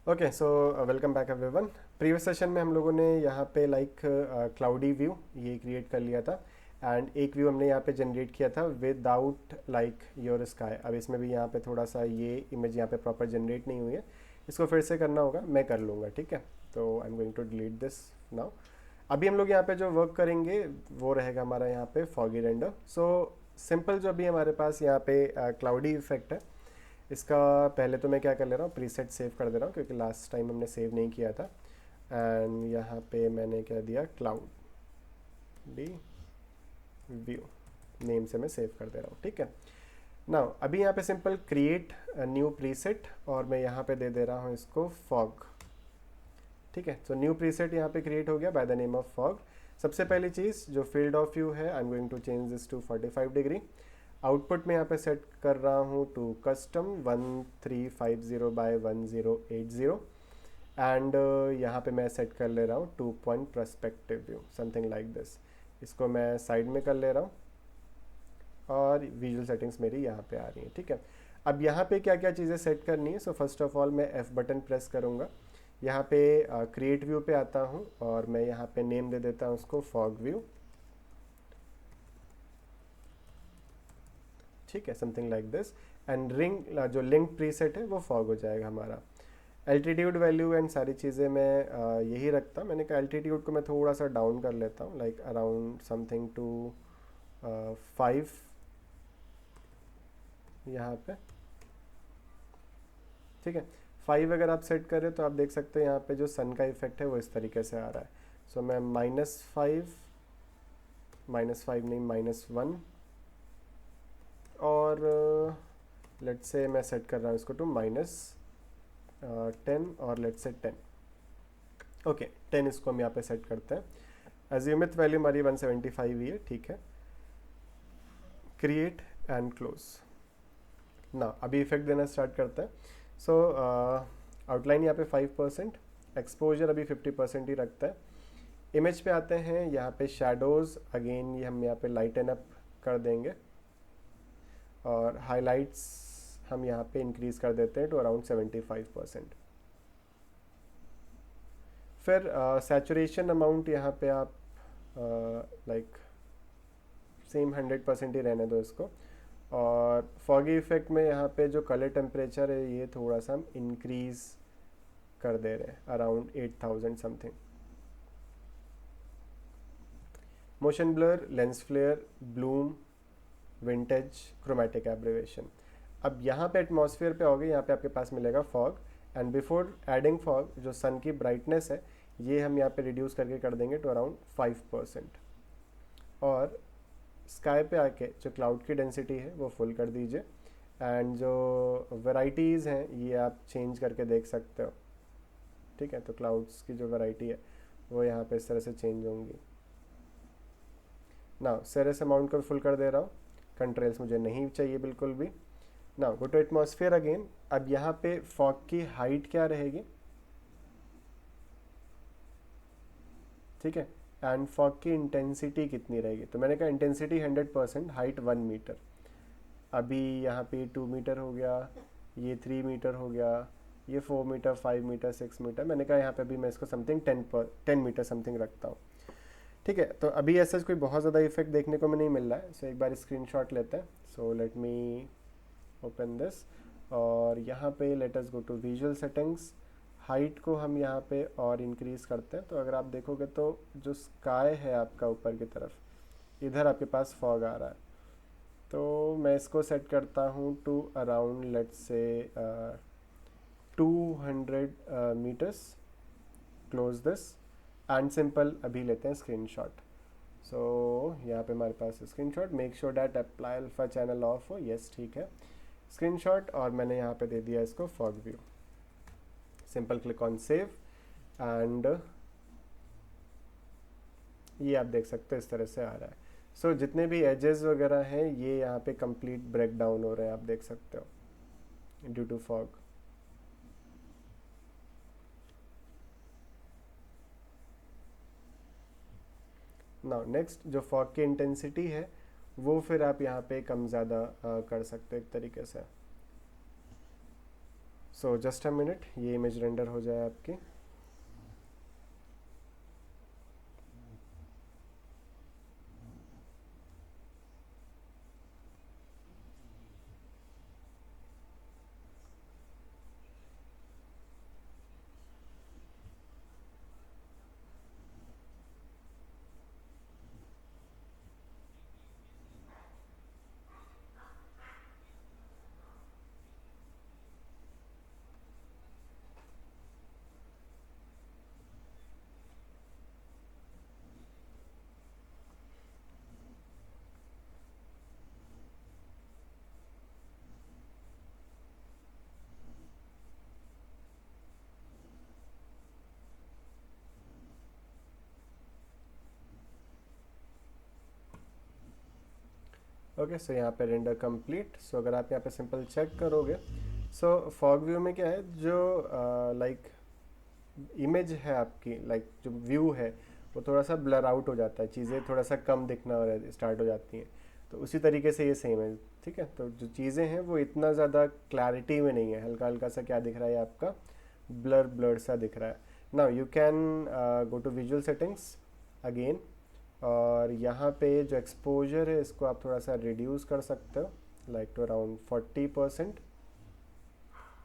Okay so welcome back everyone. Previous session में हम लोगों ने यहाँ पे क्लाउडी व्यू ये क्रिएट कर लिया था एंड एक व्यू हमने यहाँ पे जनरेट किया था विदाउट लाइक योर स्काई। अब इसमें भी यहाँ पे थोड़ा सा ये इमेज यहाँ पे प्रॉपर जनरेट नहीं हुई है, इसको फिर से करना होगा, मैं कर लूँगा, ठीक है। तो I am going to delete this now. अभी हम लोग यहाँ पे जो वर्क करेंगे वो रहेगा हमारा यहाँ पे फॉगी रेंडर। सो सिंपल जो अभी हमारे पास यहाँ पे क्लाउडी इफेक्ट है, इसका पहले तो मैं क्या कर ले रहा हूँ, प्रीसेट सेव कर दे रहा हूँ क्योंकि लास्ट टाइम हमने सेव नहीं किया था। एंड यहाँ पे मैंने क्या दिया, क्लाउड डी व्यू नेम से मैं सेव कर दे रहा हूँ, ठीक है। नाउ अभी यहाँ पे सिंपल क्रिएट न्यू प्रीसेट और मैं यहाँ पे दे रहा हूँ इसको फॉग, ठीक है। तो न्यू प्रीसेट यहाँ पे क्रिएट हो गया by the name of fog. सबसे पहली चीज़ जो फील्ड ऑफ व्यू है, I am going to change this to 45 degree. Output में यहाँ पे सेट कर रहा हूँ टू कस्टम 1350 बाय 1080 एंड यहाँ पे मैं सेट कर ले रहा हूँ 2 point perspective view, something like this. इसको मैं साइड में कर ले रहा हूँ और विजुअल सेटिंग्स मेरी यहाँ पे आ रही हैं, ठीक है। अब यहाँ पे क्या क्या चीज़ें सेट करनी है, सो फर्स्ट ऑफ ऑल मैं F बटन प्रेस करूँगा, यहाँ पे क्रिएट व्यू पे आता हूँ और मैं यहाँ पे नेम दे देता हूँ उसको फॉग व्यू, ठीक है, something like this. And ring जो लिंक प्रीसेट है वो फॉग हो जाएगा हमारा। एल्टीट्यूड वैल्यू एंड सारी चीज़ें मैं यही रखता हूँ। मैंने कहा एल्टीट्यूड को मैं थोड़ा सा डाउन कर लेता हूँ, लाइक अराउंड समथिंग टू 5 यहाँ पे, ठीक है। 5 अगर आप सेट करें तो आप देख सकते हैं यहाँ पे जो सन का इफेक्ट है वो इस तरीके से आ रहा है। सो मैं -5 -5 नहीं -1 और लेट्स से मैं सेट कर रहा हूँ इसको टू -10 और लेट्स से 10, ओके 10 इसको हम यहाँ पे सेट करते हैं। अज्यूमित वैल्यू हमारी 175 ही है, ठीक है। क्रिएट एंड क्लोज ना, अभी इफेक्ट देना स्टार्ट करते हैं। सो आउटलाइन यहाँ पे 5%, एक्सपोजर अभी 50% ही रखता है। इमेज पे आते हैं, यहाँ पे शैडोज अगेन ये हम यहाँ पे लाइटन अप कर देंगे और हाइलाइट्स हम यहाँ पे इंक्रीज कर देते हैं टू अराउंड 75%। फिर सैचुरेशन अमाउंट यहाँ पे आप लाइक सेम 100% ही रहने दो इसको। और फॉगी इफेक्ट में यहाँ पे जो कलर टेम्परेचर है ये थोड़ा सा हम इंक्रीज कर दे रहे हैं around 8000 something. Motion blur, lens flare, bloom, vintage, chromatic aberration. अब यहाँ पे एटमॉस्फेयर पे आओगे, यहाँ पे आपके पास मिलेगा fog and before adding fog जो सन की ब्राइटनेस है ये हम यहाँ पे रिड्यूस करके कर देंगे टू अराउंड 5%। और स्काई पे आके जो क्लाउड की डेंसिटी है वो फुल कर दीजिए एंड जो वैराइटीज़ हैं ये आप चेंज करके देख सकते हो, ठीक है। तो क्लाउड्स की जो वैरायटी है वो यहाँ पे इस तरह से चेंज होंगी। ना सेरेस अमाउंट को फुल कर दे रहा हूँ, कंट्रेल्स मुझे नहीं चाहिए बिल्कुल भी। ना गो टू एटमॉस्फेयर अगेन। अब यहाँ पे फॉग की हाइट क्या रहेगी, ठीक है, एंड फॉग की इंटेंसिटी कितनी रहेगी। तो मैंने कहा इंटेंसिटी 100%, हाइट 1 मीटर। अभी यहाँ पे 2 मीटर हो गया, ये 3 मीटर हो गया, ये 4 मीटर, 5 मीटर, 6 मीटर। मैंने कहा यहाँ पे अभी मैं इसको समथिंग 10 मीटर समथिंग रखता हूँ, ठीक है। तो अभी ऐसा कोई बहुत ज़्यादा इफेक्ट देखने को नहीं मिल रहा है। सो एक बार स्क्रीनशॉट लेते हैं। So let me open this और यहाँ पे let us go to visual settings. Height को हम यहाँ पे और इंक्रीज करते हैं। तो अगर आप देखोगे तो जो स्काई है आपका ऊपर की तरफ, इधर आपके पास फॉग आ रहा है। तो मैं इसको सेट करता हूँ to around let's say 200 meters. Close this and simple अभी लेते हैं स्क्रीनशॉट। सो यहाँ पे हमारे पास screenshot, make sure that apply alpha channel off हो, यस ठीक है। स्क्रीनशॉट और मैंने यहाँ पे दे दिया इसको fog view. Simple click on save and ये आप देख सकते हो इस तरह से आ रहा है। सो जितने भी एजेस वगैरह हैं ये यहाँ पे कंप्लीट ब्रेक डाउन हो रहे हैं, आप देख सकते हो due to fog. Now next जो फॉग की इंटेंसिटी है वो फिर आप यहाँ पे कम ज़्यादा कर सकते हो एक तरीके से। सो जस्ट अ मिनट, ये इमेज रेंडर हो जाए आपकी। ओके, सो यहाँ पे रेंडर कंप्लीट। सो अगर आप यहाँ पे सिंपल चेक करोगे, सो फॉग व्यू में क्या है, जो लाइक इमेज है आपकी, लाइक जो व्यू है वो थोड़ा सा ब्लर आउट हो जाता है, चीज़ें थोड़ा सा कम दिखना स्टार्ट हो जाती हैं। तो उसी तरीके से ये सेम है, ठीक है। तो जो चीज़ें हैं वो इतना ज़्यादा क्लैरिटी में नहीं है, हल्का हल्का सा क्या दिख रहा है आपका, ब्लर ब्लर सा दिख रहा है। Now you can go to visual settings again, और यहाँ पे जो एक्सपोजर है इसको आप थोड़ा सा रिड्यूस कर सकते हो, like to around 40%।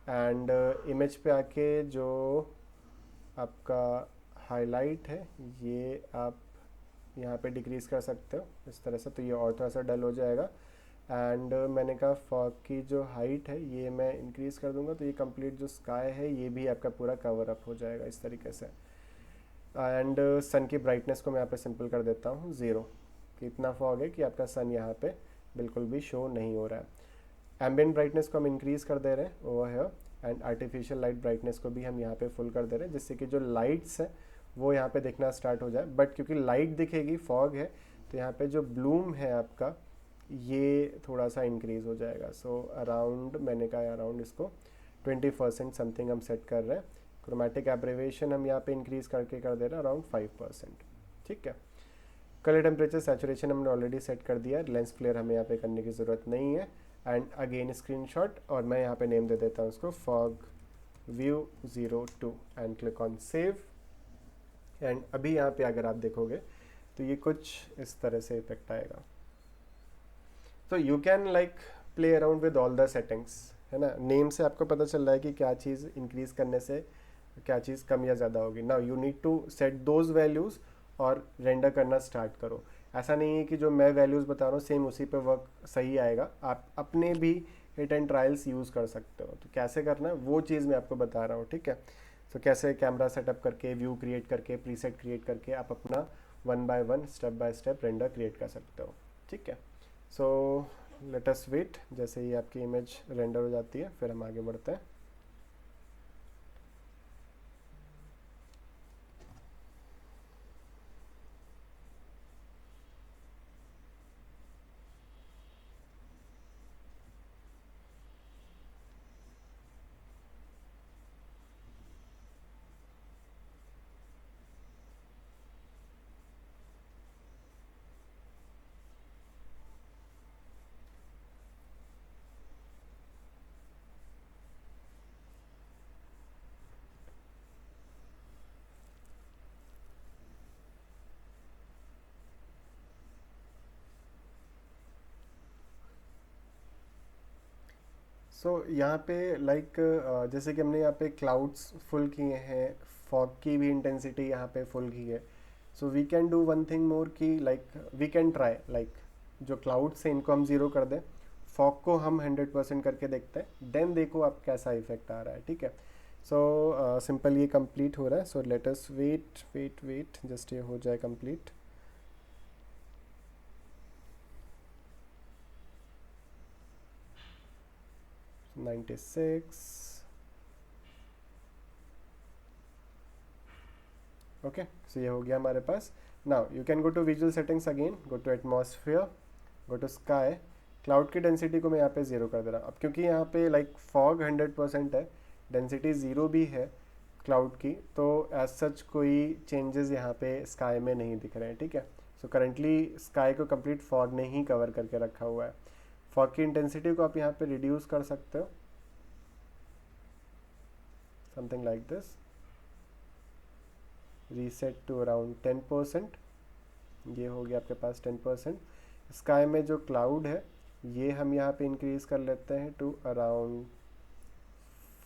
And image पे आके जो आपका हाईलाइट है ये आप यहाँ पे डिक्रीज़ कर सकते हो इस तरह से, तो ये और थोड़ा सा डल हो जाएगा। एंड मैंने कहा फॉग की जो हाइट है ये मैं इंक्रीज़ कर दूंगा, तो ये कंप्लीट जो स्काई है ये भी आपका पूरा कवर अप हो जाएगा इस तरीके से। एंड सन की ब्राइटनेस को मैं यहाँ पे सिंपल कर देता हूँ 0, कि इतना फॉग है कि आपका सन यहाँ पे बिल्कुल भी शो नहीं हो रहा है। एम्बिएंट ब्राइटनेस को हम इंक्रीज़ कर दे रहे हैं ओवर है, एंड आर्टिफिशियल लाइट ब्राइटनेस को भी हम यहाँ पे फुल कर दे रहे हैं, जिससे कि जो लाइट्स है वो यहाँ पे दिखना स्टार्ट हो जाए। बट क्योंकि लाइट दिखेगी, फॉग है, तो यहाँ पे जो ब्लूम है आपका ये थोड़ा सा इंक्रीज़ हो जाएगा। सो अराउंड, मैंने कहा अराउंड इसको 20% समथिंग हम सेट कर रहे हैं। क्रोमेटिक एब्रेवेशन हम यहाँ पे इंक्रीज़ करके कर दे रहे हैं अराउंड 5%, ठीक है। कलर टेम्परेचर सैचुरेशन हमने ऑलरेडी सेट कर दिया है, लेंस फ्लेयर हमें यहाँ पे करने की ज़रूरत नहीं है। एंड अगेन स्क्रीनशॉट, और मैं यहाँ पे नेम दे देता हूँ उसको fog view 02 and click on save. And अभी यहाँ पे अगर आप देखोगे तो ये कुछ इस तरह से इफेक्ट आएगा। तो you can like play around with all the settings, है ना। नेम से आपको पता चल रहा है कि क्या चीज़ इंक्रीज़ करने से क्या चीज़ कम या ज़्यादा होगी। Now you need to set those values और रेंडर करना स्टार्ट करो। ऐसा नहीं है कि जो मैं वैल्यूज़ बता रहा हूँ सेम उसी पे वर्क सही आएगा, आप अपने भी हिट एंड ट्रायल्स यूज़ कर सकते हो। तो कैसे करना है वो चीज़ मैं आपको बता रहा हूँ, ठीक है। तो कैसे कैमरा सेटअप करके, व्यू क्रिएट करके, प्रीसेट क्रिएट करके आप अपना 1 by 1 step by step render create कर सकते हो, ठीक है। सो लेट अस वेट, जैसे ही आपकी इमेज रेंडर हो जाती है फिर हम आगे बढ़ते हैं। यहाँ पे लाइक जैसे कि हमने यहाँ पे क्लाउड्स फुल किए हैं, फॉग की भी इंटेंसिटी यहाँ पे फुल की है। So we can do one thing more कि like we can try, like जो क्लाउड्स हैं इनको हम ज़ीरो कर दें, फॉग को हम 100% करके देखते हैं, देन देखो आप कैसा इफेक्ट आ रहा है, ठीक है। सो सिंपल ये कंप्लीट हो रहा है। So let us wait wait wait, just ये हो जाए कंप्लीट। So 96, okay. सो ये हो गया हमारे पास। Now you can go to visual settings again, go to atmosphere, go to sky. Cloud की डेंसिटी को मैं यहाँ पे 0 कर दे रहा हूँ। अब क्योंकि यहाँ पे लाइक फॉग 100% है, डेंसिटी 0 भी है क्लाउड की, तो एज सच कोई चेंजेस यहाँ पे स्काई में नहीं दिख रहे हैं, ठीक है। सो करेंटली स्काई को कंप्लीट फॉग ने ही कवर करके रखा हुआ है। फॉग की इंटेंसिटी को आप यहाँ पे रिड्यूस कर सकते हो, something like this, reset to around 10%, ये हो गया आपके पास 10%। स्काई में जो क्लाउड है ये हम यहाँ पे इंक्रीज कर लेते हैं to around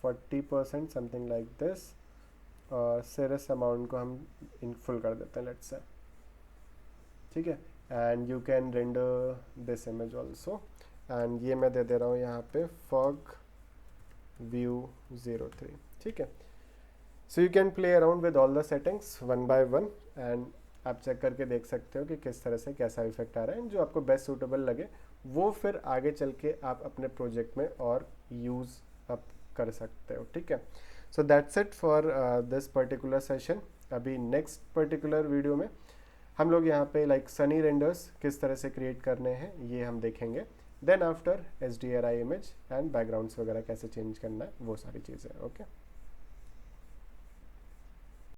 40%, something like this, और सिरस अमाउंट को हम इन फुल कर देते हैं लेट्स से, ठीक है। And you can render this image also, and ये मैं दे दे रहा हूँ यहाँ पे फॉग व्यू 03, ठीक है। So you can play around with all the settings one by one, and आप चेक करके देख सकते हो कि किस तरह से कैसा इफेक्ट आ रहा है, जो आपको बेस्ट सूटेबल लगे वो फिर आगे चल के आप अपने प्रोजेक्ट में और यूज़ अप कर सकते हो, ठीक है। So that's it for this particular session. अभी नेक्स्ट पर्टिकुलर वीडियो में हम लोग यहाँ पे लाइक सनी रेंडर्स किस तरह से क्रिएट करने हैं ये हम देखेंगे। Then after HDRI image and backgrounds वगैरह कैसे चेंज करना है, वो सारी चीज़ें, ओके।